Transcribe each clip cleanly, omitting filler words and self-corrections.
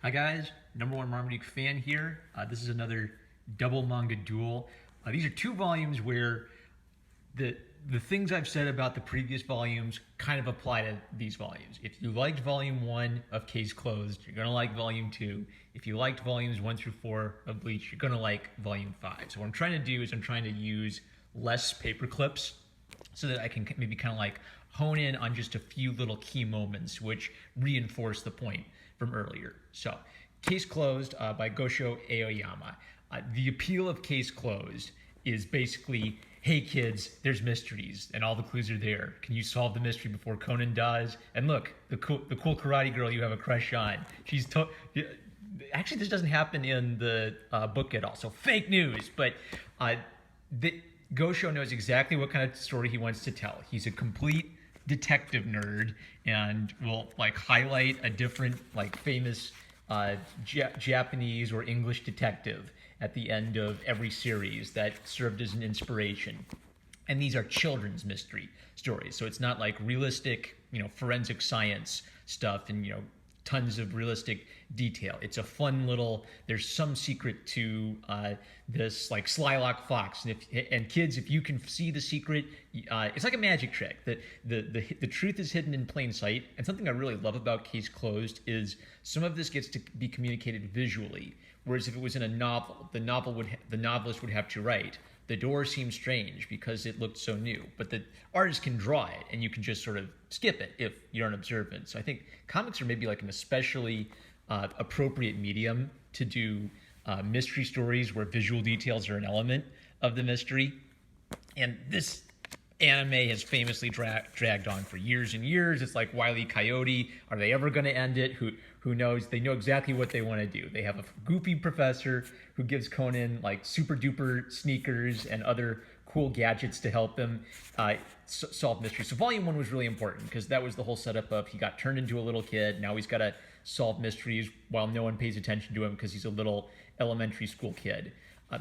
Hi guys, number one Marmaduke fan here. This is another double manga duel. These are two volumes where the things I've said about the previous volumes kind of apply to these volumes. If you liked volume 1 of Case Closed, you're going to like volume 2. If you liked volumes 1 through 4 of Bleach, you're going to like volume 5. So what I'm trying to do is I'm trying to use less paper clips so that I can maybe kind of like hone in on just a few little key moments which reinforce the point from earlier. So, Case Closed by Gosho Aoyama. The appeal of Case Closed is basically, hey kids, there's mysteries and all the clues are there. Can you solve the mystery before Conan does? And look, the cool karate girl you have a crush on. Actually, this doesn't happen in the book at all. So fake news, but Gosho knows exactly what kind of story he wants to tell. He's a complete detective nerd and will like highlight a different like famous Japanese or English detective at the end of every series that served as an inspiration. And these are children's mystery stories, so it's not like realistic, forensic science stuff and tons of realistic detail. It's a fun little, there's some secret to this like Slylock Fox. And kids, if you can see the secret, it's like a magic trick. The truth is hidden in plain sight. And something I really love about Case Closed is some of this gets to be communicated visually. Whereas if it was in a novel, the novelist would have to write, the door seems strange because it looked so new. But the artist can draw it, and you can just sort of skip it if you're unobservant. So I think comics are maybe like an especially appropriate medium to do mystery stories where visual details are an element of the mystery. And this anime has famously dragged on for years and years. It's like Wile E. Coyote. Are they ever going to end it? Who knows? They know exactly what they want to do. They have a goofy professor who gives Conan like super duper sneakers and other cool gadgets to help him solve mysteries. So volume 1 was really important because that was the whole setup of he got turned into a little kid. Now he's got to solve mysteries while no one pays attention to him because he's a little elementary school kid.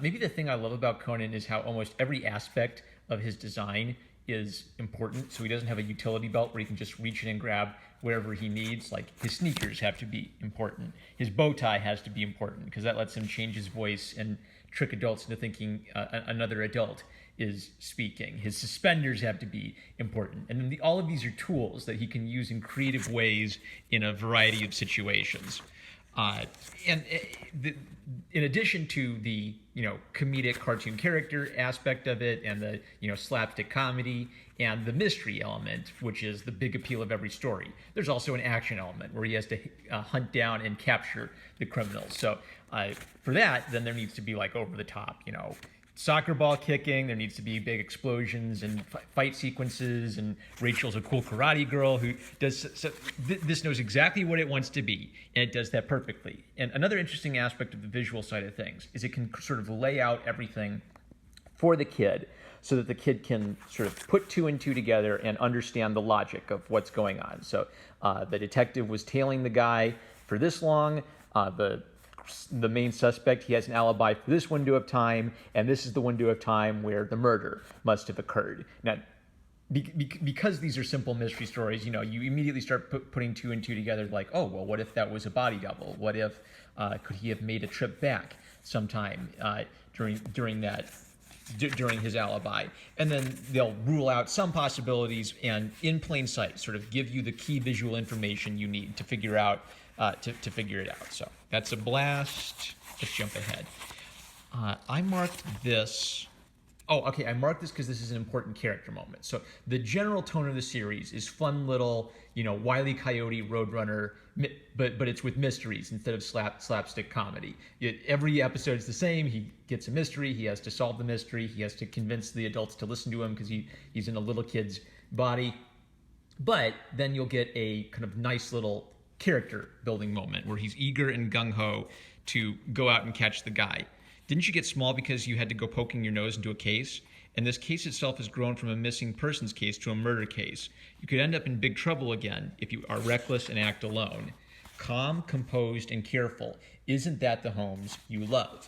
Maybe the thing I love about Conan is how almost every aspect of his design is important. So he doesn't have a utility belt where he can just reach in and grab wherever he needs. Like his sneakers have to be important. His bow tie has to be important because that lets him change his voice and trick adults into thinking another adult is speaking. His suspenders have to be important. And then all of these are tools that he can use in creative ways in a variety of situations. In addition to the comedic cartoon character aspect of it and the slapstick comedy and the mystery element, which is the big appeal of every story, there's also an action element where he has to hunt down and capture the criminals. So for that, then there needs to be like over the top, soccer ball kicking. There needs to be big explosions and fight sequences. And Rachel's a cool karate girl who does. So this knows exactly what it wants to be, and it does that perfectly. And another interesting aspect of the visual side of things is it can sort of lay out everything for the kid, so that the kid can sort of put 2 and 2 together and understand the logic of what's going on. So the detective was tailing the guy for this long. The main suspect, he has an alibi for this window of time, and this is the window of time where the murder must have occurred. Now, because these are simple mystery stories, you immediately start putting 2 and 2 together like, oh, well, what if that was a body double? What if, could he have made a trip back sometime during his alibi? And then they'll rule out some possibilities and in plain sight sort of give you the key visual information you need to figure out to figure it out. So that's a blast. Let's jump ahead. I marked this. Oh, okay. I marked this because this is an important character moment. So the general tone of the series is fun little, Wile E. Coyote Roadrunner, but it's with mysteries instead of slapstick comedy. Every episode is the same. He gets a mystery. He has to solve the mystery. He has to convince the adults to listen to him because he's in a little kid's body. But then you'll get a kind of nice little character building moment where he's eager and gung-ho to go out and catch the guy. Didn't you get small because you had to go poking your nose into a case? And this case itself has grown from a missing persons case to a murder case. You could end up in big trouble again if you are reckless and act alone. Calm, composed, and careful. Isn't that the Holmes you love?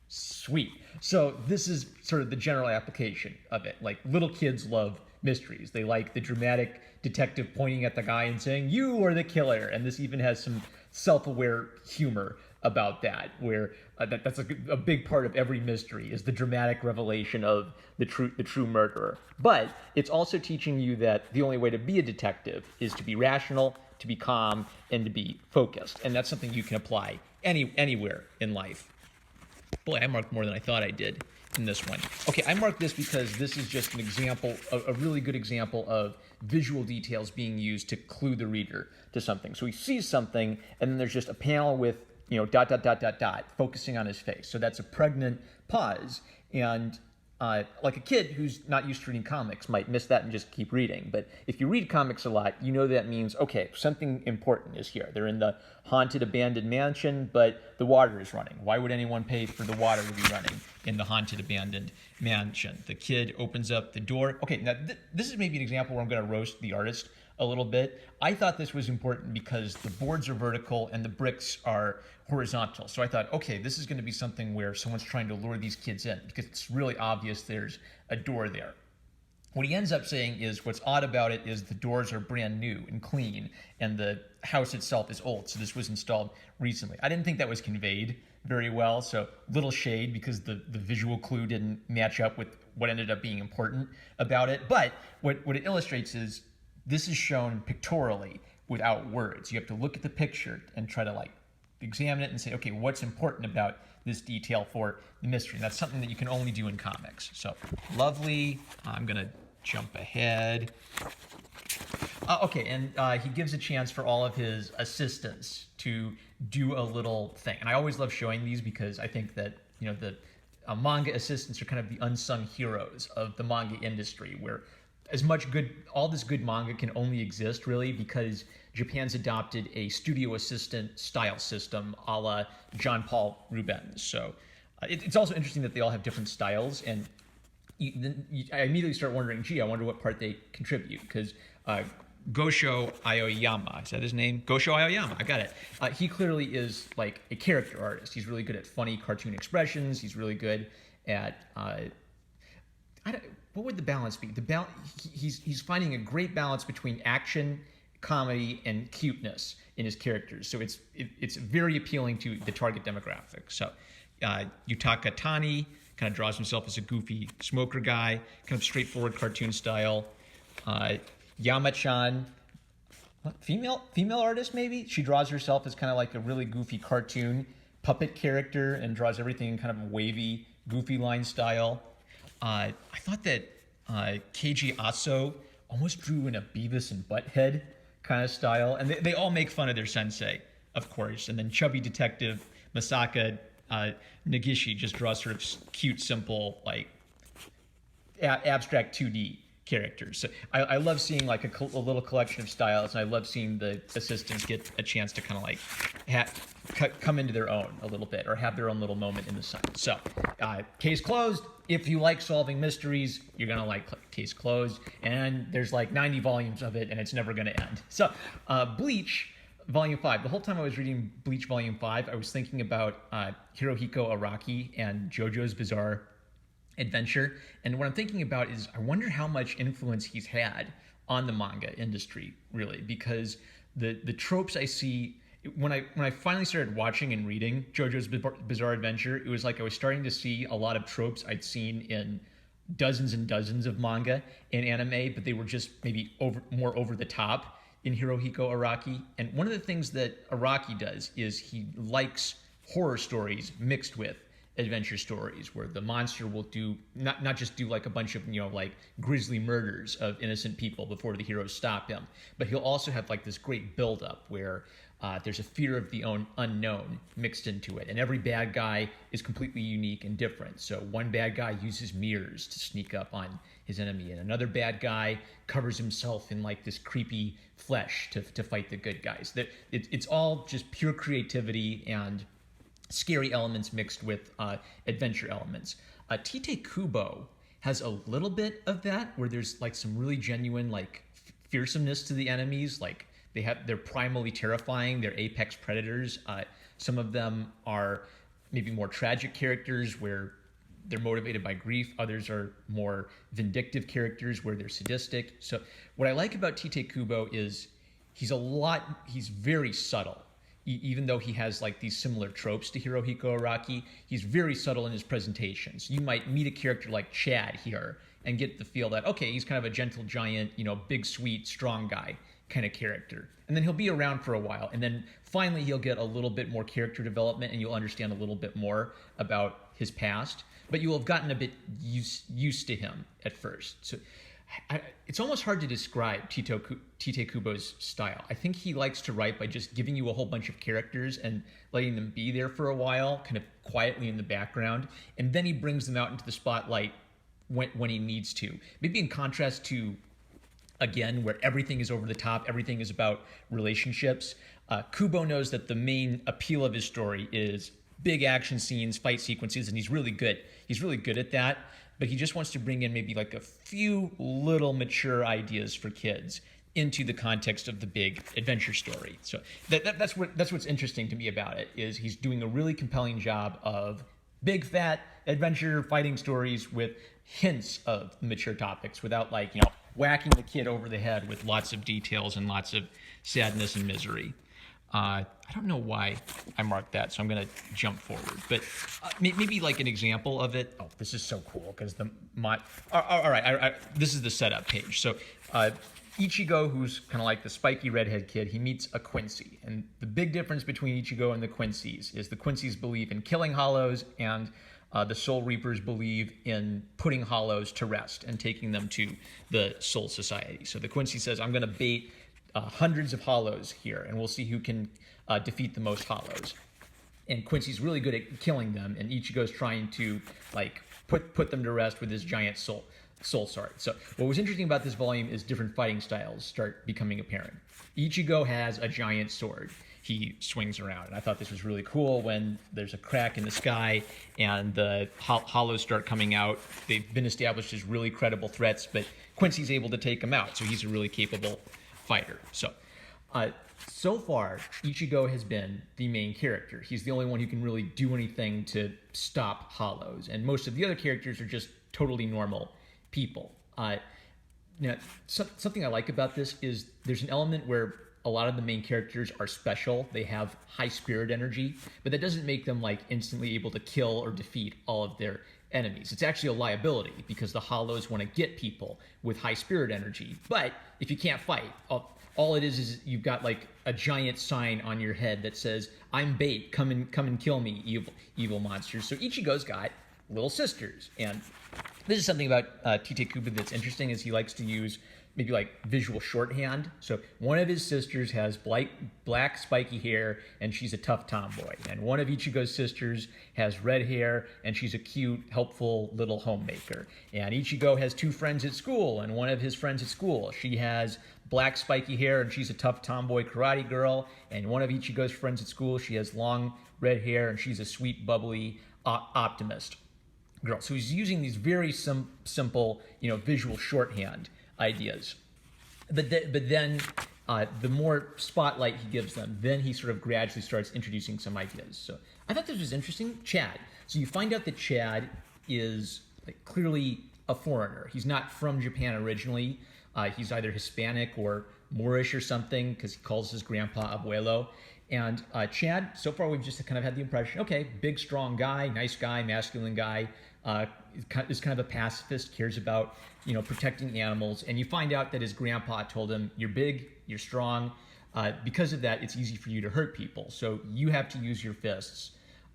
Sweet. So this is sort of the general application of it. Like little kids love mysteries. They like the dramatic detective pointing at the guy and saying, "You are the killer." And this even has self-aware humor about that, where that's a big part of every mystery is the dramatic revelation of the true murderer. But it's also teaching you that the only way to be a detective is to be rational, to be calm, and to be focused, and that's something you can apply anywhere in life. Boy, I marked more than I thought I did in this one. Okay, I marked this because this is just an example, a really good example of visual details being used to clue the reader to something. So he sees something, and then there's just a panel with, dot, dot, dot, dot, dot, focusing on his face. So that's a pregnant pause. And like a kid who's not used to reading comics might miss that and just keep reading. But if you read comics a lot, you know that means, okay, something important is here. They're in the haunted abandoned mansion, but the water is running. Why would anyone pay for the water to be running in the haunted abandoned mansion? The kid opens up the door. Okay, now this is maybe an example where I'm going to roast the artist a little bit. I thought this was important because the boards are vertical and the bricks are horizontal. So I thought, okay, this is going to be something where someone's trying to lure these kids in because it's really obvious there's a door there. What he ends up saying is what's odd about it is the doors are brand new and clean and the house itself is old. So this was installed recently. I didn't think that was conveyed very well. So little shade because the visual clue didn't match up with what ended up being important about it. But what it illustrates is this is shown pictorially without words. You have to look at the picture and try to examine it and say, okay, what's important about this detail for the mystery? And that's something that you can only do in comics. So lovely. I'm going to jump ahead. Okay, and he gives a chance for all of his assistants to do a little thing. And I always love showing these because I think that, the manga assistants are kind of the unsung heroes of the manga industry, where all this good manga can only exist really because Japan's adopted a studio assistant style system a la Jean Paul Rubens. So it's also interesting that they all have different styles, and I immediately start wondering, I wonder what part they contribute, because Gosho Aoyama, is that his name? Gosho Aoyama, I got it. He clearly is like a character artist. He's really good at funny cartoon expressions. He's really good at what would the balance be? He's finding a great balance between action, comedy, and cuteness in his characters. So it's very appealing to the target demographic. So Yutaka Tani kind of draws himself as a goofy smoker guy, kind of straightforward cartoon style. Yama-chan, female artist maybe? She draws herself as kind of like a really goofy cartoon puppet character and draws everything in kind of a wavy, goofy line style. I thought that Keiji Aso almost drew in a Beavis and Butthead kind of style. And they all make fun of their sensei, of course. And then chubby detective Masaka Nagishi just draws sort of cute, simple, abstract 2D characters. So I love seeing a little collection of styles, and I love seeing the assistants get a chance to kind of come into their own a little bit or have their own little moment in the sun. So case closed. If you like solving mysteries, you're going to like Case Closed. And there's 90 volumes of it, and it's never going to end. So Bleach Volume 5. The whole time I was reading Bleach Volume 5, I was thinking about Hirohiko Araki and JoJo's Bizarre Adventure. And what I'm thinking about is I wonder how much influence he's had on the manga industry, really, because the tropes I see when I finally started watching and reading JoJo's Bizarre Adventure, it was like I was starting to see a lot of tropes I'd seen in dozens and dozens of manga and anime, but they were just maybe more over the top in Hirohiko Araki. And one of the things that Araki does is he likes horror stories mixed with adventure stories, where the monster will do not just do a bunch of grisly murders of innocent people before the heroes stop him, but he'll also have this great build-up where there's a fear of the unknown mixed into it, and every bad guy is completely unique and different. So one bad guy uses mirrors to sneak up on his enemy, and another bad guy covers himself in this creepy flesh to fight the good guys. It's all just pure creativity and scary elements mixed with adventure elements. Tite Kubo has a little bit of that, where there's some really genuine fearsomeness to the enemies. They're primally terrifying. They're apex predators. Some of them are maybe more tragic characters where they're motivated by grief. Others are more vindictive characters where they're sadistic. So what I like about Tite Kubo is he's very subtle even though he has like these similar tropes to Hirohiko Araki, he's very subtle in his presentations. You might meet a character like Chad here and get the feel that, okay, he's kind of a gentle giant, big, sweet, strong guy kind of character. And then he'll be around for a while. And then finally he'll get a little bit more character development and you'll understand a little bit more about his past. But you will have gotten a bit used to him at first. So it's almost hard to describe Tite Kubo's style. I think he likes to write by just giving you a whole bunch of characters and letting them be there for a while, kind of quietly in the background. And then he brings them out into the spotlight when he needs to. Maybe in contrast to, again, where everything is over the top, everything is about relationships. Kubo knows that the main appeal of his story is big action scenes, fight sequences, and he's really good. He's really good at that, but he just wants to bring in maybe like a few little mature ideas for kids into the context of the big adventure story. So that's what's interesting to me about it, is he's doing a really compelling job of big fat adventure fighting stories with hints of mature topics without whacking the kid over the head with lots of details and lots of sadness and misery. I don't know why I marked that, so I'm going to jump forward. But maybe like an example of it. Oh, this is so cool because all right, this is the setup page. So Ichigo, who's kind of like the spiky redhead kid, he meets a Quincy. And the big difference between Ichigo and the Quincy's is the Quincy's believe in killing hollows, and the Soul Reapers believe in putting hollows to rest and taking them to the Soul Society. So the Quincy says, I'm going to bait hundreds of hollows here, and we'll see who can defeat the most hollows. And Quincy's really good at killing them, and Ichigo's trying to put them to rest with his giant soul sword. So what was interesting about this volume is different fighting styles start becoming apparent. Ichigo has a giant sword he swings around, and I thought this was really cool when there's a crack in the sky and the hollows start coming out. They've been established as really credible threats, but Quincy's able to take them out, so he's a really capable fighter. So far, Ichigo has been the main character. He's the only one who can really do anything to stop hollows, and most of the other characters are just totally normal people. Something I like about this is there's an element where a lot of the main characters are special. They have high spirit energy, but that doesn't make them instantly able to kill or defeat all of their enemies. It's actually a liability because the hollows want to get people with high spirit energy. But if you can't fight, all it is you've got a giant sign on your head that says, I'm bait, come and kill me, evil monsters. So Ichigo's got little sisters. And this is something about Tite Kubo that's interesting, is he likes to use maybe visual shorthand. So one of his sisters has black spiky hair, and she's a tough tomboy. And one of Ichigo's sisters has red hair, and she's a cute, helpful little homemaker. And Ichigo has two friends at school, and one of his friends at school, she has black spiky hair, and she's a tough tomboy karate girl. And one of Ichigo's friends at school, she has long red hair, and she's a sweet, bubbly optimist girl. So he's using these very simple, visual shorthand ideas. But then the more spotlight he gives them, then he sort of gradually starts introducing some ideas. So I thought this was interesting. Chad. So you find out that Chad is clearly a foreigner. He's not from Japan originally. He's either Hispanic or Moorish or something, because he calls his grandpa abuelo. And Chad, so far we've just kind of had the impression, okay, big, strong guy, nice guy, masculine guy, is kind of a pacifist, cares about protecting animals. And you find out that his grandpa told him, you're big, you're strong. Because of that, it's easy for you to hurt people. So you have to use your fists,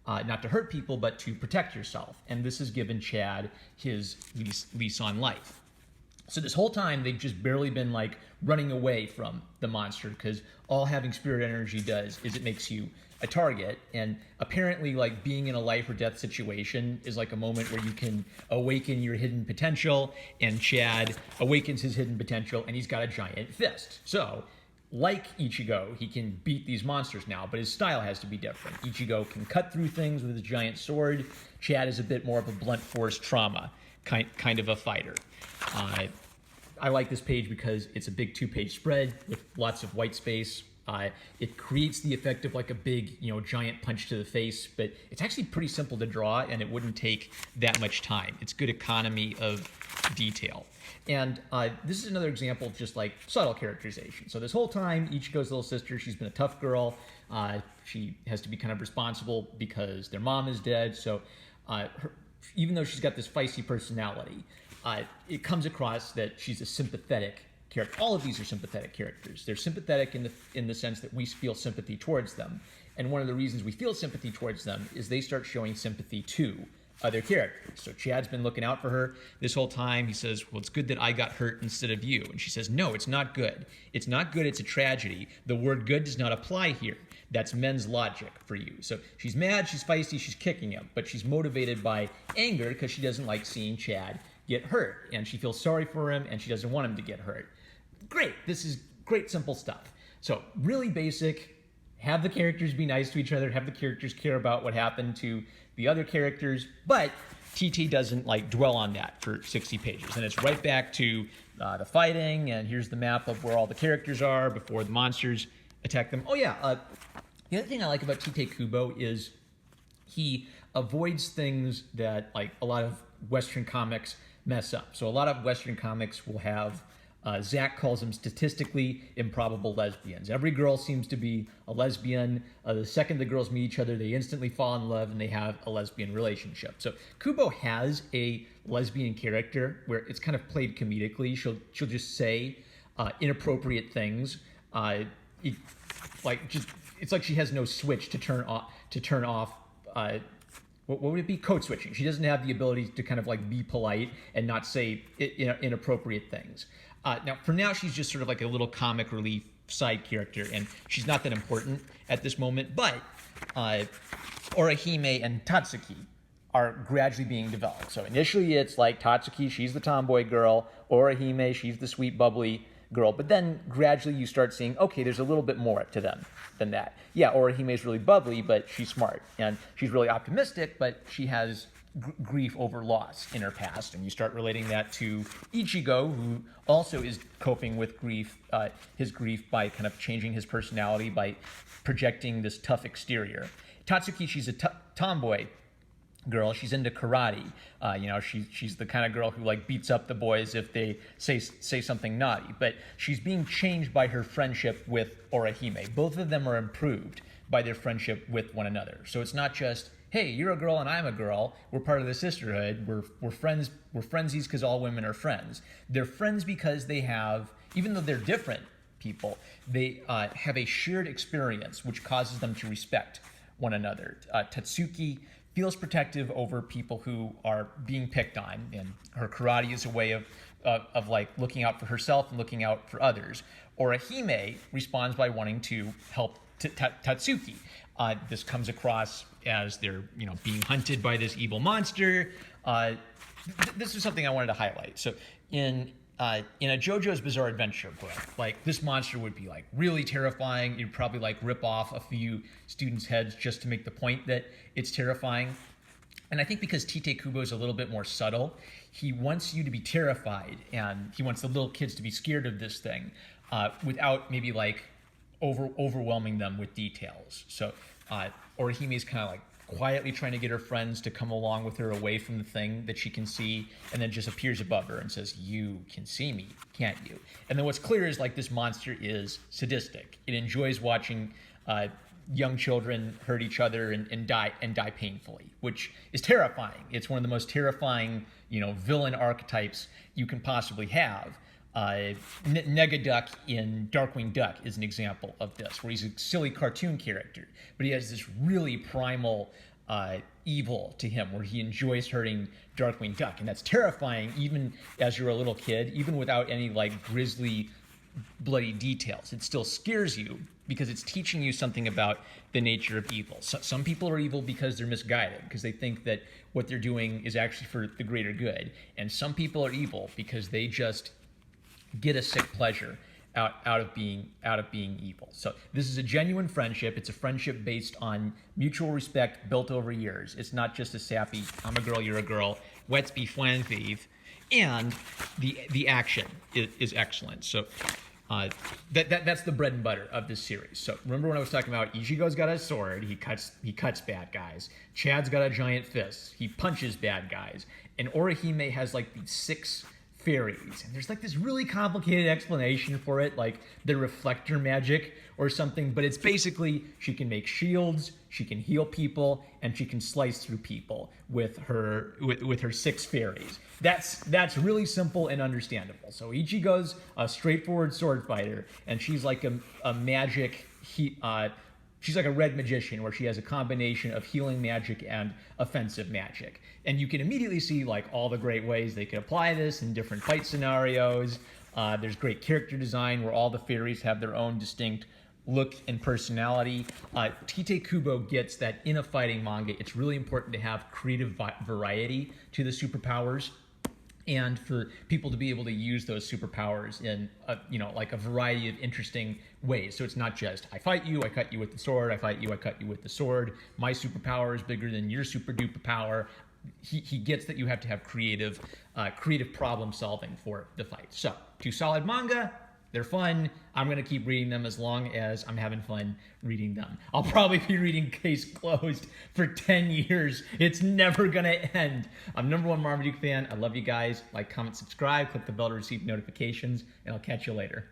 not to hurt people, but to protect yourself. And this has given Chad his lease on life. So this whole time, they've just barely been running away from the monster, because all having spirit energy does is it makes you a target. And apparently being in a life or death situation is a moment where you can awaken your hidden potential, and Chad awakens his hidden potential, and he's got a giant fist. So like Ichigo, he can beat these monsters now, but his style has to be different. Ichigo can cut through things with his giant sword. Chad is a bit more of a blunt force trauma kind of a fighter. I like this page because it's a big 2-page spread with lots of white space. It creates the effect of a big, giant punch to the face, but it's actually pretty simple to draw, and it wouldn't take that much time. It's good economy of detail. And this is another example of just subtle characterization. So this whole time, Ichigo's little sister, she's been a tough girl. She has to be kind of responsible because their mom is dead. So even though she's got this feisty personality, it comes across that she's a sympathetic character. All of these are sympathetic characters. They're sympathetic in the sense that we feel sympathy towards them. And one of the reasons we feel sympathy towards them is they start showing sympathy to other characters. So Chad's been looking out for her this whole time. He says, well, it's good that I got hurt instead of you. And she says, no, it's not good. It's not good. It's a tragedy. The word good does not apply here. That's men's logic for you. So she's mad, she's feisty, she's kicking him, but she's motivated by anger because she doesn't like seeing Chad get hurt. And she feels sorry for him and she doesn't want him to get hurt. Great. This is great, simple stuff. So really basic. Have the characters be nice to each other. Have the characters care about what happened to the other characters. But TT doesn't like dwell on that for 60 pages. And it's right back to the fighting. And here's the map of where all the characters are before the monsters attack them. Oh, yeah. The other thing I like about Tite Kubo is he avoids things that like a lot of Western comics mess up. So a lot of Western comics will have Zach calls them statistically improbable lesbians. Every girl seems to be a lesbian. The second the girls meet each other, they instantly fall in love and they have a lesbian relationship. So Kubo has a lesbian character where it's kind of played comedically. She'll just say inappropriate things. It's like she has no switch to turn off. What would it be? Code switching. She doesn't have the ability to kind of like be polite and not say inappropriate things. Now, for now, she's just sort of like a little comic relief side character, and she's not that important at this moment. But Orihime and Tatsuki are gradually being developed. So initially, it's like Tatsuki, she's the tomboy girl. Orihime, she's the sweet, bubbly girl. But then gradually, you start seeing, okay, there's a little bit more to them than that. Yeah, Orihime is really bubbly, but she's smart, and she's really optimistic, but she has grief over loss in her past, and you start relating that to Ichigo, who also is coping with grief, his grief by kind of changing his personality by projecting this tough exterior. Tatsuki, she's a tomboy girl. She's into karate. She's the kind of girl who like beats up the boys if they say something naughty. But she's being changed by her friendship with Orihime. Both of them are improved by their friendship with one another. So it's not just, hey, you're a girl and I'm a girl. We're part of the sisterhood. We're friends. We're friendsies because all women are friends. They're friends because they have, even though they're different people, they have a shared experience which causes them to respect one another. Tatsuki feels protective over people who are being picked on, and her karate is a way of like looking out for herself and looking out for others. Orihime responds by wanting to help Tatsuki. This comes across as they're being hunted by this evil monster. This is something I wanted to highlight. So in a JoJo's Bizarre Adventure book, like this monster would be like really terrifying. You'd probably like rip off a few students' heads just to make the point that it's terrifying. And I think because Tite Kubo is a little bit more subtle, he wants you to be terrified, and he wants the little kids to be scared of this thing without maybe like overwhelming them with details. So Orihime is kind of like quietly trying to get her friends to come along with her away from the thing that she can see, and then just appears above her and says, you can see me, can't you? And then what's clear is like this monster is sadistic. It enjoys watching young children hurt each other and die painfully, which is terrifying. It's one of the most terrifying villain archetypes you can possibly have. Negaduck in Darkwing Duck is an example of this, where he's a silly cartoon character, but he has this really primal evil to him, where he enjoys hurting Darkwing Duck, and that's terrifying even as you're a little kid, even without any like grisly, bloody details. It still scares you because it's teaching you something about the nature of evil. So, some people are evil because they're misguided, because they think that what they're doing is actually for the greater good, and some people are evil because they just get a sick pleasure out of being evil. So this is a genuine friendship. It's a friendship based on mutual respect built over years. It's not just a sappy, I'm a girl, you're a girl, let's be friends. And the action is excellent. So that's the bread and butter of this series. So remember when I was talking about Ichigo's got a sword, he cuts bad guys. Chad's got a giant fist, he punches bad guys. And Orihime has like these 6 fairies. And there's like this really complicated explanation for it, like the reflector magic or something, but it's basically she can make shields, she can heal people, and she can slice through people with her 6 fairies. That's really simple and understandable. So Ichigo's a straightforward sword fighter, and she's like a magic she's like a red magician where she has a combination of healing magic and offensive magic. And you can immediately see like all the great ways they could apply this in different fight scenarios. There's great character design where all the fairies have their own distinct look and personality. Tite Kubo gets that in a fighting manga, it's really important to have creative variety to the superpowers, and for people to be able to use those superpowers in like a variety of interesting ways. So it's not just I fight you, I cut you with the sword, I fight you, I cut you with the sword. My superpower is bigger than your super duper power. He gets that you have to have creative problem solving for the fight. So 2 solid manga. They're fun. I'm going to keep reading them as long as I'm having fun reading them. I'll probably be reading Case Closed for 10 years. It's never going to end. I'm #1 Marmaduke fan. I love you guys. Like, comment, subscribe. Click the bell to receive notifications, and I'll catch you later.